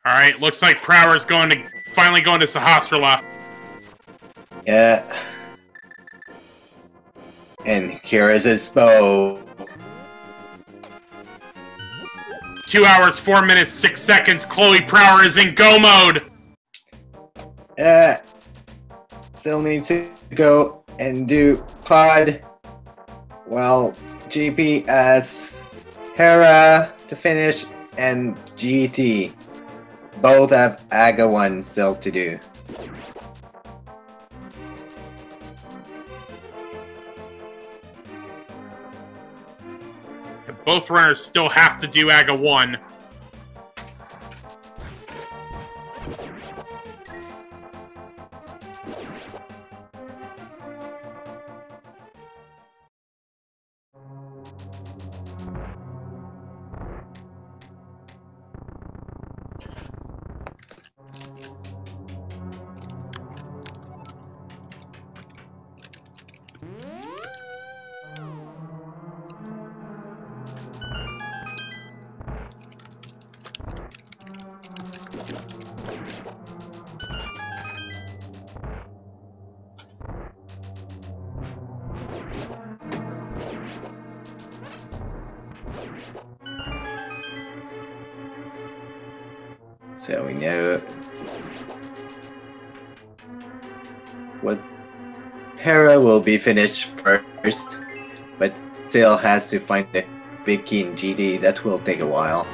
Alright, looks like Prower's finally going to Sahasrara. Yeah. And here is his bow. 2 hours, 4 minutes, 6 seconds. Khloe Prower is in go mode. Still need to go and do pod. Well, GP as Hera to finish and GT. Both have AGA 1 still to do. Both runners still have to do AGA 1. So we know what Hera will be finished first, but still has to find the big key in GD. That will take a while.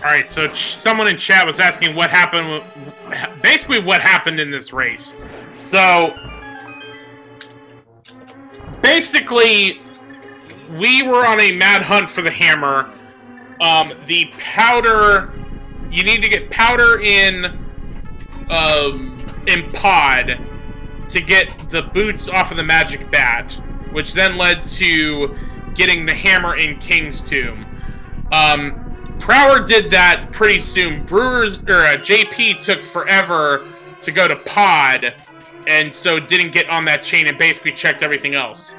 Alright, so someone in chat was asking what happened, basically what happened in this race. So, basically, we were on a mad hunt for the hammer. The powder, you need to get powder in pod to get the boots off of the magic bat, which then led to getting the hammer in King's Tomb. Prower did that pretty soon. JP took forever to go to pod, and so didn't get on that chain and basically checked everything else.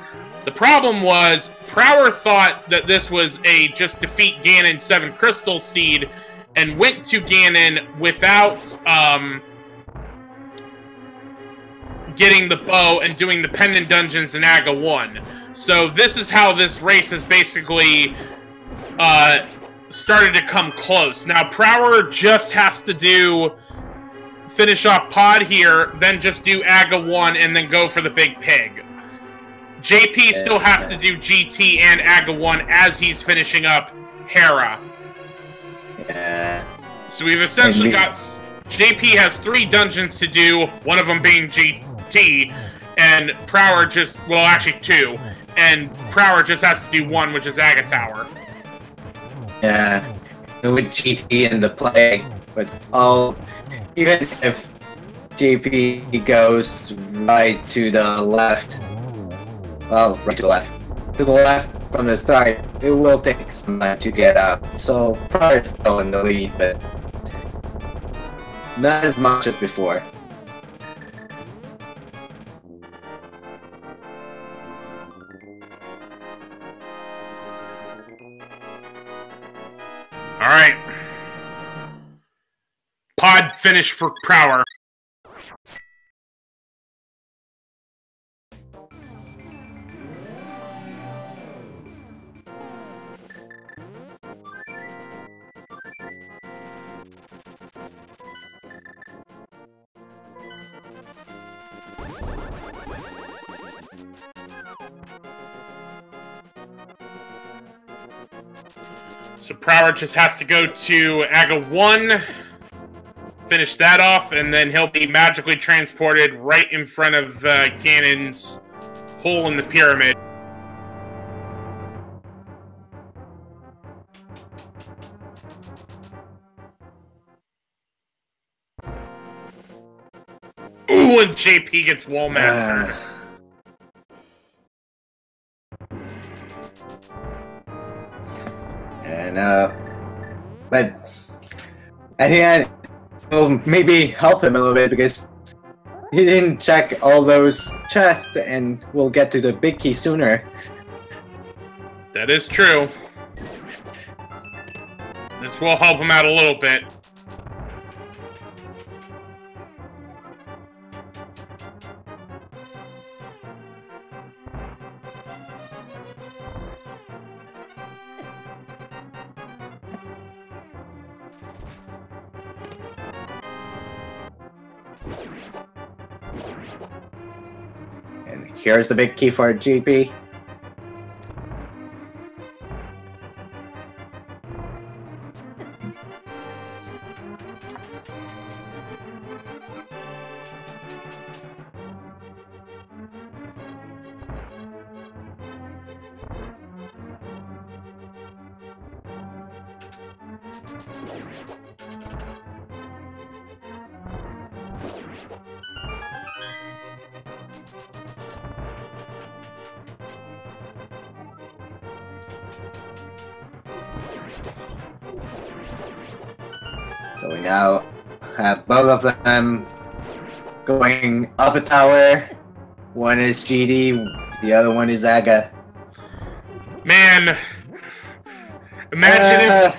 The problem was, Prower thought that this was a just defeat Ganon 7 Crystal Seed, and went to Ganon without getting the bow and doing the pendant dungeons in AGA 1. So this is how this race is basically started to come close. Now Prower just has to finish off pod here, then just do AGA 1 and then go for the big pig. JP still has to do GT and AGA 1 as he's finishing up Hera. Yeah. So we've essentially got... JP has 3 dungeons to do, one of them being GT, and Prower just... well, actually 2. And Prower just has to do 1, which is AGA Tower. Yeah, with GT in the play, but even if JP goes right to the left, well, right to the left from the start, it will take some time to get up. So Prower's still in the lead, but not as much as before. Alright. Pod finish for Prower. So Prower just has to go to AGA 1, finish that off, and then he'll be magically transported right in front of Ganon's hole in the pyramid. when JP gets wall mastered. But at the end, it'll maybe help him a little bit because he didn't check all those chests, and we'll get to the big key sooner. That is true. This will help him out a little bit. And here's the big key for GP. So we now have both of them going up a tower. One is GD, the other one is Aga. Man, imagine,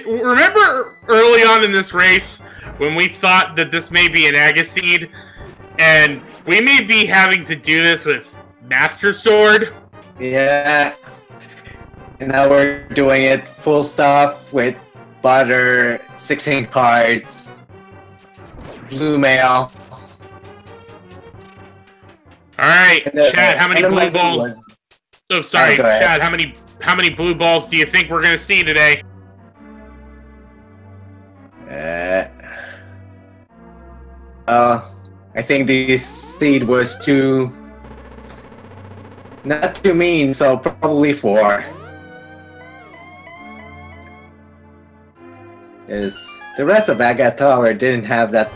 remember early on in this race when we thought that this may be an Aga seed, and we may be having to do this with Master Sword? Yeah. And now we're doing it full stuff with Butter, 16 cards, Blue Mail. Alright, Chad, how many blue balls? Oh, sorry, Chad, how many blue balls do you think we're gonna see today? I think the seed was not too mean, so probably 4. The rest of Aga Tower didn't have that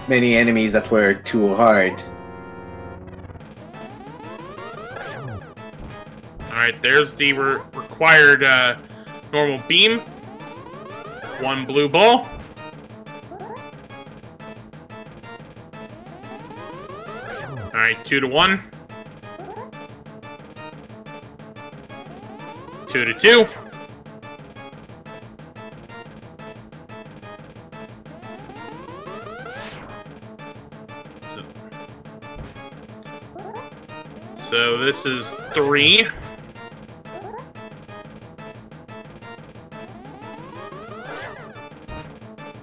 many enemies that were too hard. Alright, there's the required normal beam. 1 blue ball. Alright, 2 to 1. 2 to 2. So this is 3.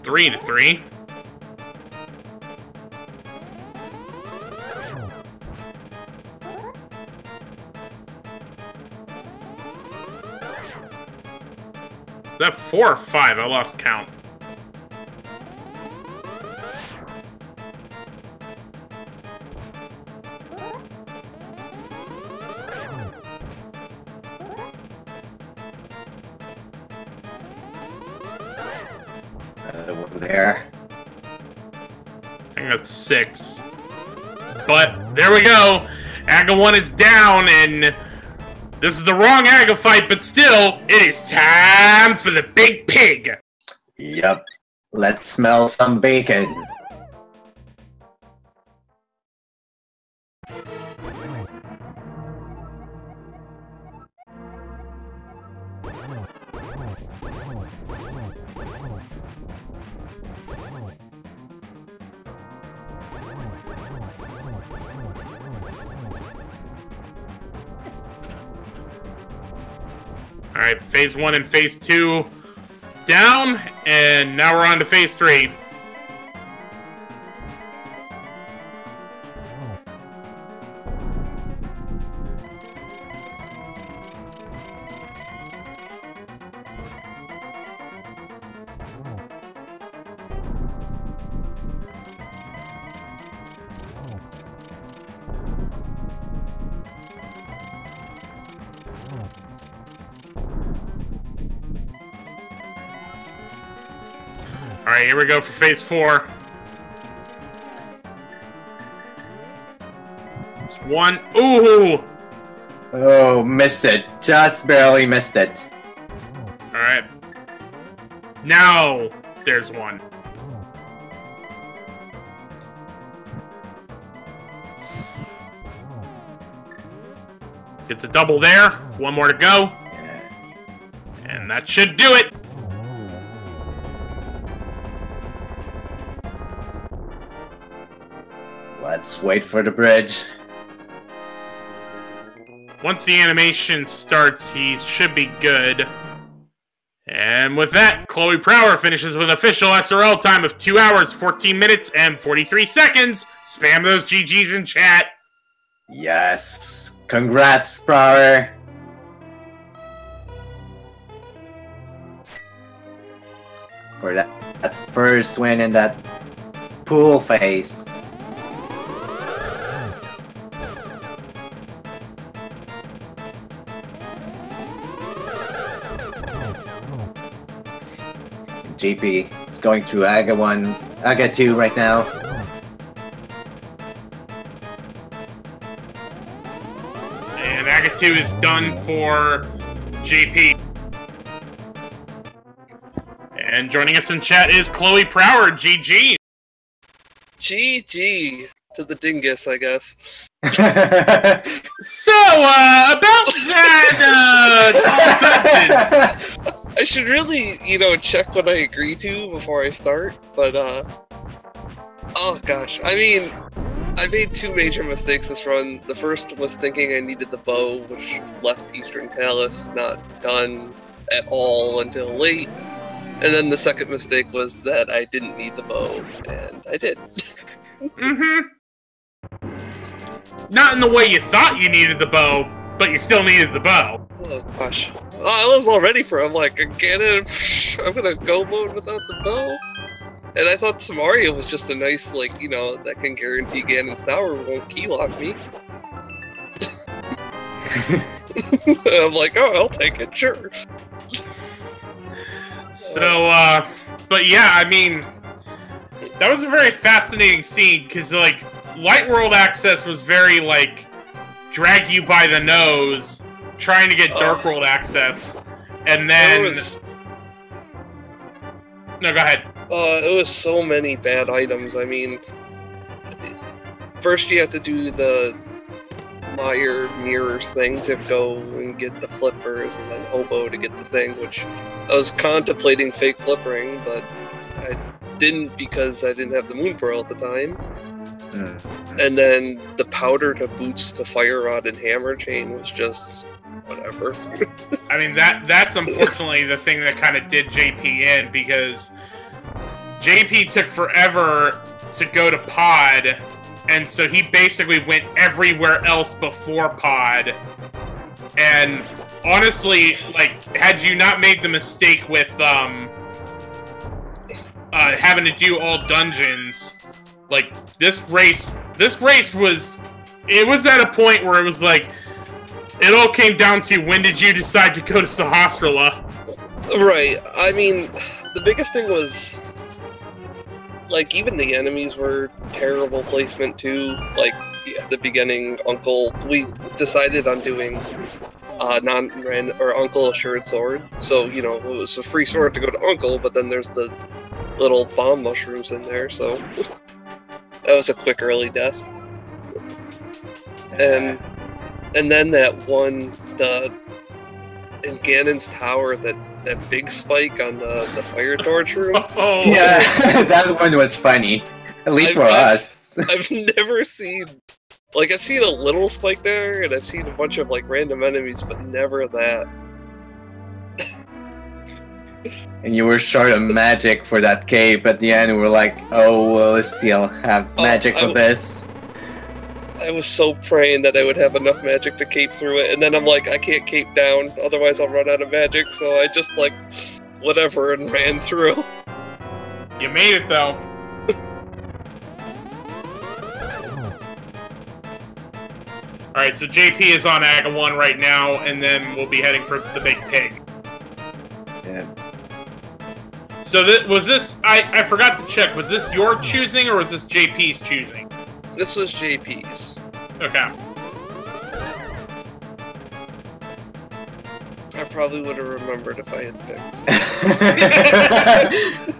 3 to 3. Is that 4 or 5? I lost count. There. I think that's 6. But there we go. Aga 1 is down, and this is the wrong Aga fight, but still, it is time for the big pig. Yep. Let's smell some bacon. Alright, phase 1 and phase 2 down, and now we're on to phase 3. Alright, here we go for phase 4. One. Ooh! Oh, missed it. Just barely missed it. Alright. Now, there's one. Gets a double there. One more to go. And that should do it. Let's wait for the bridge. Once the animation starts, he should be good. And with that, Khloe Prower finishes with an official SRL time of 2 hours, 14 minutes, and 43 seconds. Spam those GGs in chat. Yes. Congrats, Prower. For that first win in that pool phase. JP is going through Aga 1, Aga 2 right now. And Aga 2 is done for JP. And joining us in chat is Khloe Prower, GG. GG to the dingus, I guess. So, about that, dungeons. I should really, check what I agree to before I start, but, oh gosh, I mean, I made two major mistakes this run. The first was thinking I needed the bow, which left Eastern Palace not done at all until late. And then the second mistake was that I didn't need the bow, and I did. Not in the way you thought you needed the bow, but you still needed the bow. Oh gosh. Oh, I was all ready for it. I'm like, I'm gonna go mode without the bow. And I thought Samaria was just a nice, that can guarantee Ganon's Tower won't keylock me. I'm like, oh, I'll take it, sure. So, but yeah, I mean, that was a very fascinating scene, because, Light World Access was very, drag you by the nose, trying to get Dark World Access, and then... No, go ahead. It was so many bad items. I mean, first you have to do the Meyer mirrors thing to go and get the flippers, and then Hobo to get the thing, which I was contemplating fake flippering, but I didn't because I didn't have the Moon Pearl at the time. And then the powder to boots to Fire Rod and Hammer Chain was just whatever. I mean, that's unfortunately the thing that kind of did JP in, because JP took forever to go to Pod, and so he basically went everywhere else before Pod. And honestly, had you not made the mistake with having to do all dungeons, this race was at a point where it was it all came down to, when did you decide to go to Sahasrara? Right. I mean, the biggest thing was, even the enemies were terrible placement too. At the beginning, we decided on doing Uncle Assured Sword. So, it was a free sword to go to Uncle, but then there's the little bomb mushrooms in there, so that was a quick early death. And then that one, in Ganon's Tower, that big spike on the fire torch room. Oh. Yeah, that one was funny. At least for us. I've never seen... I've seen a little spike there, and I've seen a bunch of, random enemies, but never that. And you were short of magic for that cape at the end, and we're like, oh, we'll still have magic for this. I was so praying that I would have enough magic to cape through it, and then I'm like, I can't cape down, otherwise I'll run out of magic, so I just, whatever, and ran through. You made it, though. Alright, so JP is on Aga 1 right now, and then we'll be heading for the Big Pig. Yeah. So was this... I forgot to check. Was this your choosing, or was this JP's choosing? This was JP's. Okay. I probably would have remembered if I had picked.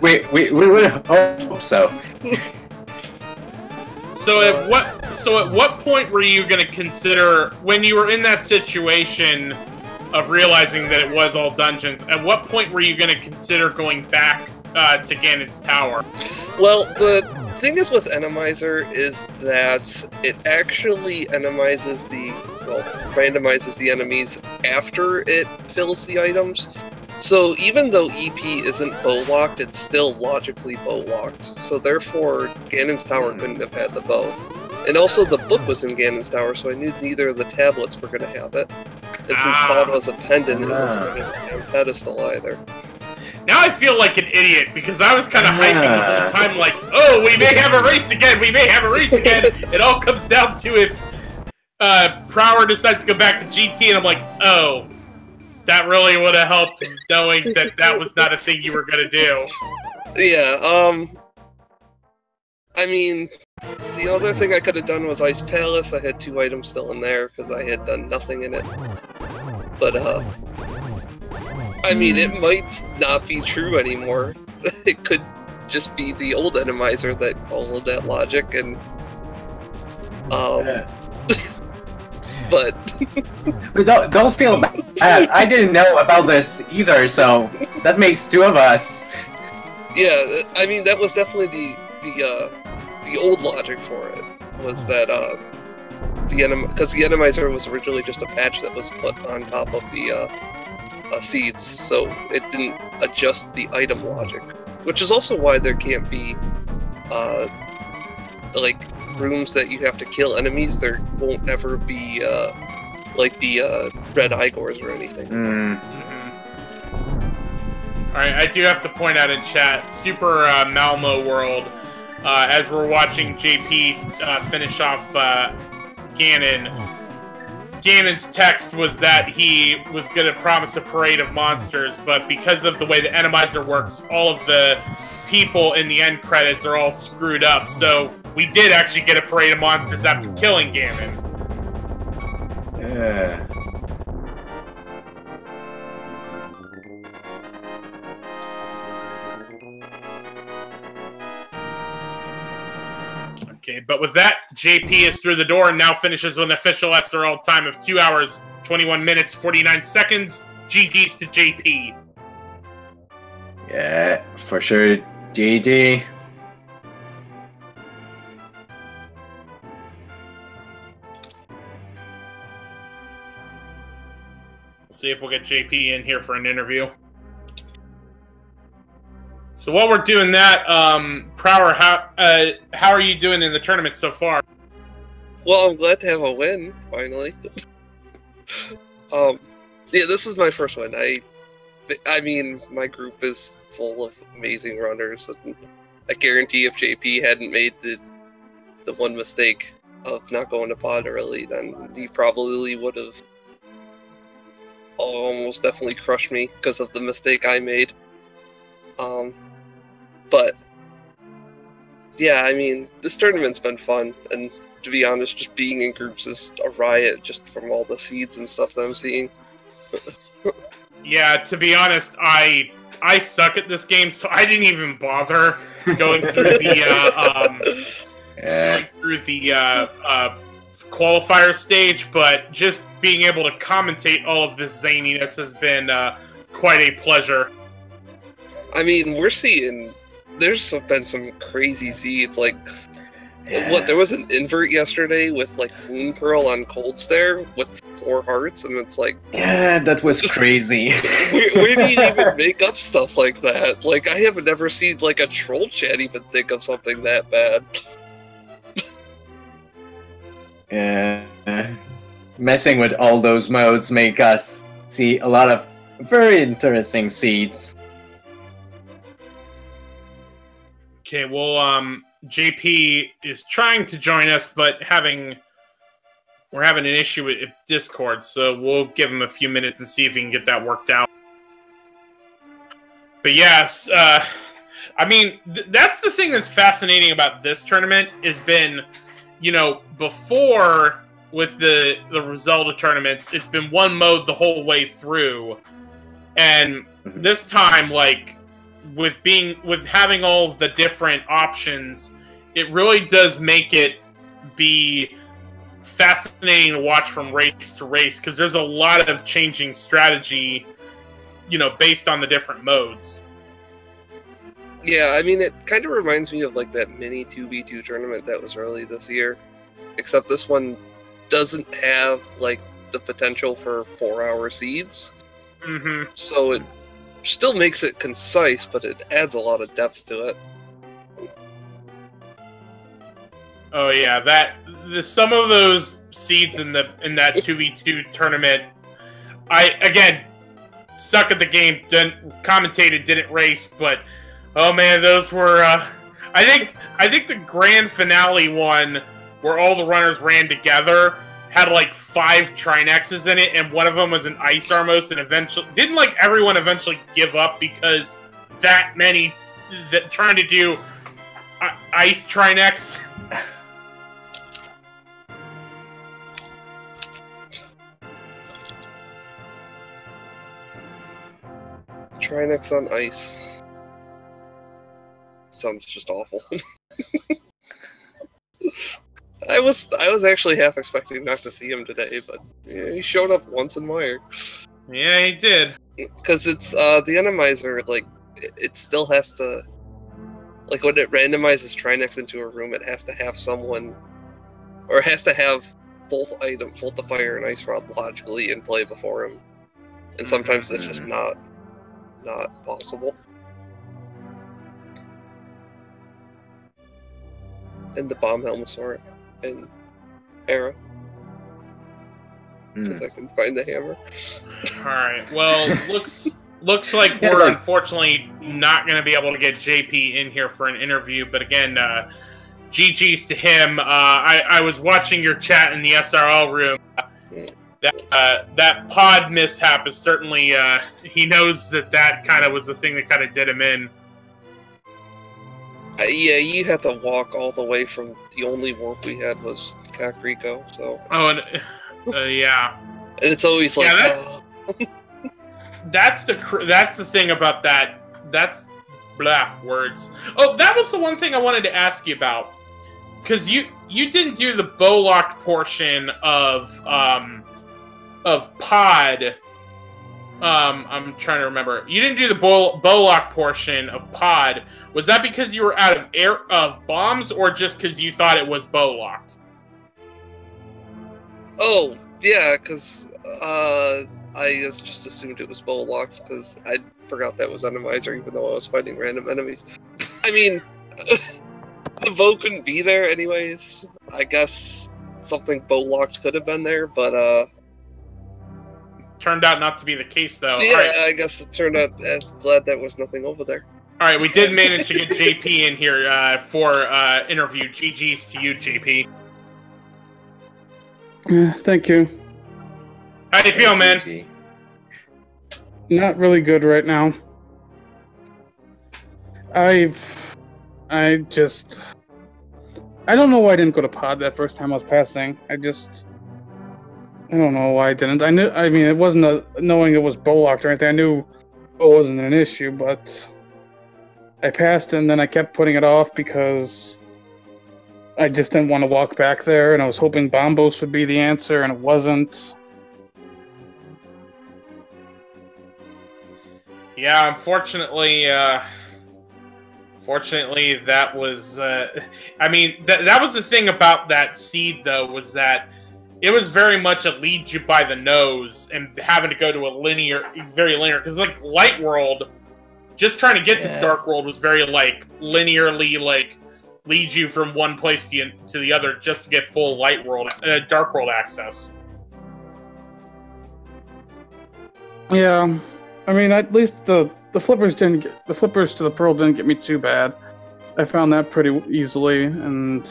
we would hope so. So at what point were you going to consider, when you were in that situation of realizing that it was all dungeons, at what point were you going to consider going back to Ganon's Tower? Well, the thing is with Endomizer is that it actually randomizes the enemies after it fills the items. So even though EP isn't bow locked, it's still logically bow locked. So therefore, Ganon's Tower couldn't have had the bow. And also the book was in Ganon's Tower, so I knew neither of the tablets were going to have it. And since Pod was a pendant, it wasn't going to have a pedestal either. Now I feel like an idiot, because I was kind of hyping the whole time, like, oh, we may have a race again, we may have a race again! It all comes down to if Prower decides to go back to GT, and I'm like, oh, that really would have helped knowing that that was not a thing you were going to do. Yeah, I mean, the other thing I could have done was Ice Palace. I had 2 items still in there, because I had done nothing in it. But, I mean, it might not be true anymore. It could just be the old Endomizer that followed that logic, and, but don't feel bad. I didn't know about this either, so that makes 2 of us. Yeah, I mean, that was definitely the old logic for it, was that, because the Endomizer was originally just a patch that was put on top of the, seeds, so it didn't adjust the item logic. Which is also why there can't be, like, rooms that you have to kill enemies. There won't ever be, like the, red Igors or anything. Alright, I do have to point out in chat, Super Malmo World, as we're watching JP finish off Ganon's text was that he was going to promise a parade of monsters, but because of the way the Endomizer works, all of the people in the end credits are all screwed up, so we did actually get a parade of monsters after killing Ganon. Yeah. Okay, but with that, JP is through the door and now finishes with an official SRL time of 2 hours, 21 minutes, 49 seconds. GG's to JP. Yeah, for sure. GG. We'll see if we'll get JP in here for an interview. So while we're doing that, Prower, how are you doing in the tournament so far? Well, I'm glad to have a win, finally. Yeah, this is my first win. I mean, my group is full of amazing runners, and I guarantee if JP hadn't made the one mistake of not going to pod early, then he probably would have almost definitely crushed me because of the mistake I made. But yeah, I mean, this tournament's been fun, and to be honest, just being in groups is a riot just from all the seeds and stuff that I'm seeing. Yeah, to be honest, I suck at this game, so I didn't even bother going through the qualifier stage, but just being able to commentate all of this zaniness has been quite a pleasure. I mean, we're seeing there's been some crazy seeds, like what, there was an invert yesterday with like Moon Pearl on Cold Stare with 4 hearts, and it's like, yeah, that was crazy. where do you even make up stuff like that? Like, I haven't ever seen like a troll chat even think of something that bad. Yeah, messing with all those modes make us see a lot of very interesting seeds. Okay, well, JP is trying to join us, but we're having an issue with Discord, so we'll give him a few minutes and see if he can get that worked out. But yes, I mean, that's the thing that's fascinating about this tournament, has been, you know, before with the Zelda tournaments, it's been one mode the whole way through, and this time, like with having all of the different options, it really does make it be fascinating to watch from race to race, because there's a lot of changing strategy, you know, based on the different modes. Yeah, I mean, it kind of reminds me of like that mini 2v2 tournament that was early this year, except this one doesn't have like the potential for 4-hour seeds. So it still makes it concise, but it adds a lot of depth to it. Oh yeah, some of those seeds in that 2v2 tournament, I again suck at the game, commentated, didn't race, but oh man, those were I think the grand finale one where all the runners ran together had like 5 Trinexes in it, and one of them was an Ice Armos, and eventually didn't like everyone eventually give up because that many trying to do Ice Trinex. Trinex on ice. Sounds just awful. I was actually half expecting not to see him today, but yeah, he showed up once in Wire. Yeah, he did. Because it's the Randomizer, like it still has to, like when it randomizes Trinex into a room, it has to have someone, or it has to have both the fire and ice rod logically in play before him, and sometimes it's just not possible. And the Bomb Helmosaur and Era. Because I can find the hammer. Alright, well, looks like we're unfortunately not going to be able to get JP in here for an interview, but again, GG's to him. I was watching your chat in the SRL room. That pod mishap is certainly, he knows that kind of was the thing that kind of did him in. Yeah, you had to walk all the way from the only warp we had was Kakariko, so... Oh, and, yeah. And it's always like... Yeah, that's the thing about that. That's... blah, words. Oh, that was the one thing I wanted to ask you about. Because you didn't do the bow-locked portion of pod... I'm trying to remember. You didn't do the bow-lock portion of pod. Was that because you were out of bombs, or just because you thought it was bow-locked? Oh, yeah, because I just assumed it was bow-locked, because I forgot that was Randomizer, even though I was fighting random enemies. I mean, the bow couldn't be there anyways. I guess something bow-locked could have been there, but turned out not to be the case, though. Yeah, right. I guess it turned out. Glad there was nothing over there. All right, we did manage to get JP in here for interview. GG's to you, JP. Thank you. How do you feel, man? Not really good right now. I don't know why I didn't go to pod that first time I was passing. I don't know why I didn't. I mean, it wasn't knowing it was bow-locked or anything. I knew it wasn't an issue, but I passed and then I kept putting it off because I just didn't want to walk back there, and I was hoping Bombos would be the answer, and it wasn't. Yeah, unfortunately, that was... I mean, that was the thing about that seed, though, was that it was very much a lead you by the nose and having to go to a very linear, because like Light World, just trying to get to Dark World was very like linearly like lead you from one place to the other just to get full Light World, Dark World access. Yeah, I mean, at least the flippers to the Pearl didn't get me too bad. I found that pretty easily, and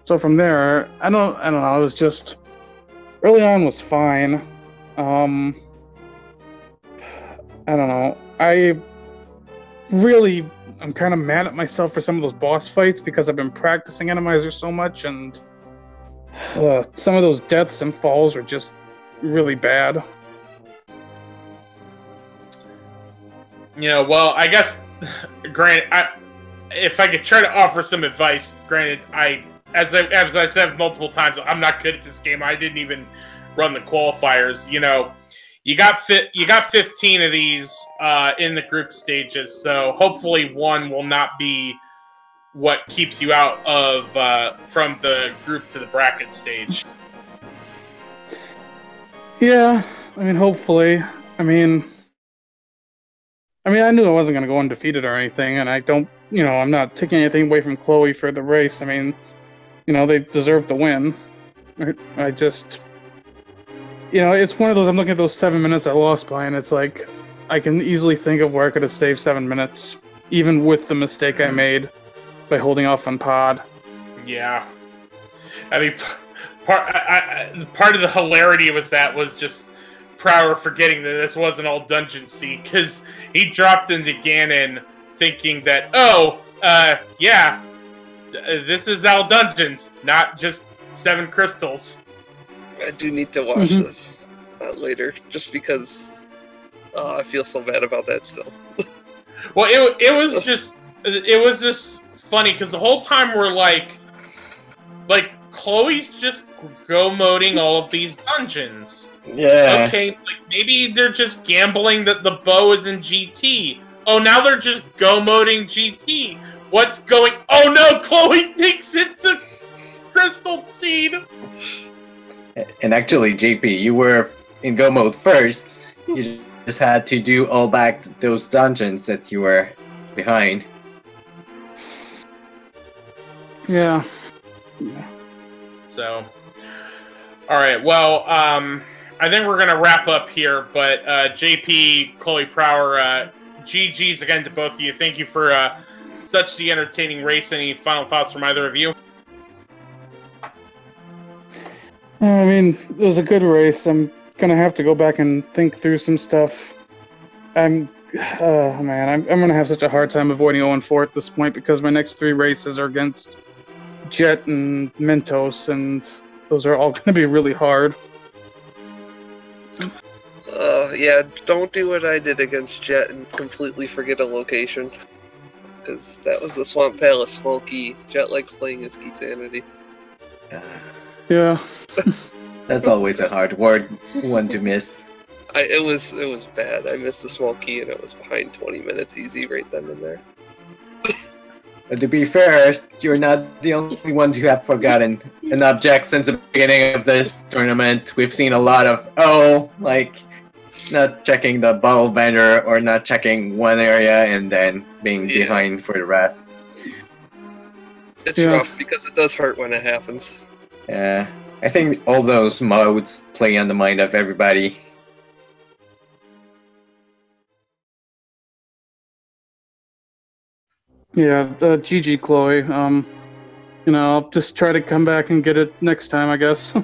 so from there, I don't know. It was just early on was fine. I don't know. I'm kind of mad at myself for some of those boss fights because I've been practicing Randomizer so much, and Some of those deaths and falls were just really bad. You know, well, I guess, granted, if I could try to offer some advice, granted, as I said multiple times, I'm not good at this game. I didn't even run the qualifiers. You know, you got 15 of these in the group stages, so hopefully one will not be what keeps you out of from the group to the bracket stage. Yeah, I mean, hopefully. I mean, I knew I wasn't going to go undefeated or anything, and I don't, you know, I'm not taking anything away from Khloe for the race. I mean, you know, they deserve to win. I just, you know, it's one of those, I'm looking at those 7 minutes I lost by, and it's like, I can easily think of where I could have saved 7 minutes, even with the mistake I made by holding off on pod. Yeah. I mean, part of the hilarity was just Prower forgetting that this wasn't all Dungeon Sea, because he dropped into Ganon thinking that, yeah, this is all dungeons, not just 7 crystals. I do need to watch this later, just because I feel so bad about that still. Well, it was just funny, because the whole time we're like Khloe's just go-moding all of these dungeons. Yeah. Okay, like maybe they're just gambling that the bow is in GT. Oh, now they're just go-moding GT. What's going... Oh no, Khloe thinks it's a crystal seed! And actually, JP, you were in go mode first. You just had to do all back those dungeons that you were behind. Yeah. So, all right. Well, I think we're gonna wrap up here. But JP, Khloe, Prower, GGs again to both of you. Thank you for such the entertaining race. Any final thoughts from either of you? I mean, it was a good race. I'm gonna have to go back and think through some stuff. I'm gonna have such a hard time avoiding 0-4 at this point, because my next 3 races are against Jet and Mentos, and those are all gonna be really hard. Yeah, don't do what I did against Jet and completely forget a location. Because that was the Swamp Palace small key. Jet likes playing his key sanity. Yeah. That's always a hard one to miss. It was bad. I missed the small key and it was behind 20 minutes easy right then and there. But to be fair, you're not the only one to have forgotten an object since the beginning of this tournament. We've seen a lot of, like, not checking the bottle vendor or not checking one area and then being behind for the rest. It's rough because it does hurt when it happens. Yeah, I think all those modes play on the mind of everybody. Yeah, GG, Khloe. You know, I'll just try to come back and get it next time, I guess.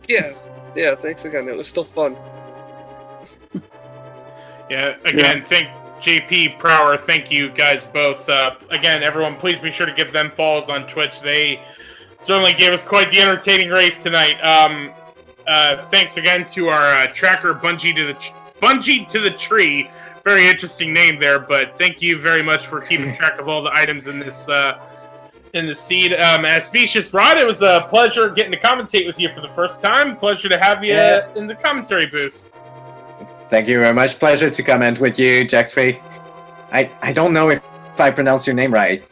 Yeah, thanks again. It was still fun. Yeah, again, thank JP, Prower, thank you guys both. Again, everyone, please be sure to give them follows on Twitch. They certainly gave us quite the entertaining race tonight. Thanks again to our tracker, Bungee to the Tree. Very interesting name there, but thank you very much for keeping track of all the items in this seed. As Specious Rod, it was a pleasure getting to commentate with you for the first time. Pleasure to have you in the commentary booth. Thank you very much. Pleasure to comment with you, Jaxfrey. I don't know if I pronounce your name right.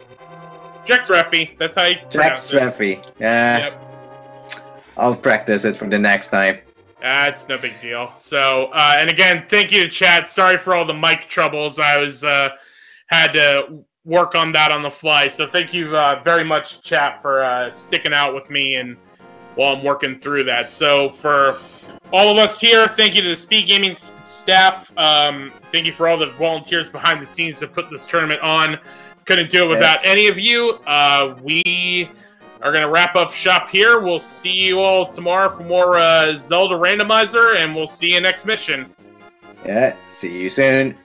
Jaxreffi, that's how you pronounce it. Jaxreffi. Yep. I'll practice it for the next time. It's no big deal. So, and again, thank you to chat. Sorry for all the mic troubles. I was had to work on that on the fly. So thank you very much, chat, for sticking out with me and while I'm working through that. So for all of us here, thank you to the Speed Gaming staff. Thank you for all the volunteers behind the scenes to put this tournament on. Couldn't do it without any of you. We are going to wrap up shop here. We'll see you all tomorrow for more Zelda Randomizer, and we'll see you next mission. Yeah, see you soon.